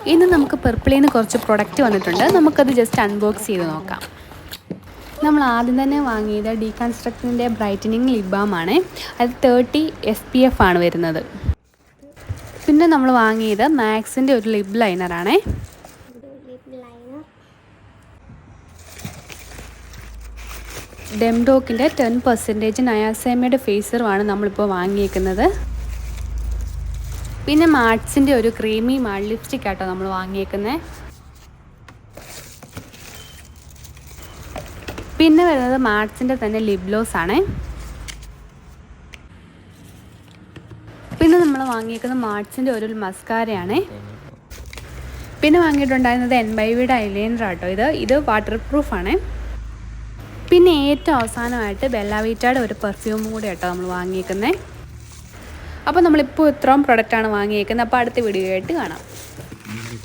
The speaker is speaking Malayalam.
ഇന്ന് നമുക്ക് പെർപ്പിളിൽ നിന്ന് കുറച്ച് പ്രൊഡക്റ്റ് വന്നിട്ടുണ്ട്. നമുക്കത് ജസ്റ്റ് അൺബോക്സ് ചെയ്ത് നോക്കാം. നമ്മൾ ആദ്യം തന്നെ വാങ്ങിയത് ഡീകൺസ്ട്രക്റ്റിൻ്റെ ബ്രൈറ്റനിങ് ലിപ് ബാം ആണ്. അത് 30 SPF ആണ് വരുന്നത്. പിന്നെ നമ്മൾ വാങ്ങിയത് മാക്സിൻ്റെ ഒരു ലിപ് ലൈനറാണ്. ഡെംഡോക്കിൻ്റെ 10% നയാസേമയുടെ ഫേസറുമാണ് നമ്മളിപ്പോൾ വാങ്ങിയേക്കുന്നത്. പിന്നെ മാർട്സിൻ്റെ ഒരു ക്രീമി മാറ്റ് ലിപ്സ്റ്റിക് ആട്ടോ നമ്മൾ വാങ്ങിയേക്കുന്നത്. പിന്നെ വരുന്നത് മാർട്സിൻ്റെ തന്നെ ലിപ് ഗ്ലോസ് ആണ്. പിന്നെ നമ്മൾ വാങ്ങിയേക്കുന്നത് മാർട്സിൻ്റെ ഒരു മസ്കാരയാണ്. പിന്നെ വാങ്ങിയിട്ടുണ്ടായിരുന്നത് NYVയുടെ ഐലൈനർ ആട്ടോ. ഇത് വാട്ടർ പ്രൂഫാണ്. പിന്നെ ഏറ്റവും അവസാനമായിട്ട് ബെല്ല വിറ്റയുടെ ഒരു പെർഫ്യൂമും കൂടി ആട്ടോ നമ്മൾ വാങ്ങിയേക്കുന്നത്. അപ്പോൾ നമ്മളിപ്പോൾ ഇത്രയും പ്രൊഡക്റ്റാണ് വാങ്ങിയേക്കുന്നത്. അപ്പോൾ അടുത്ത വീഡിയോ ആയിട്ട് കാണാം.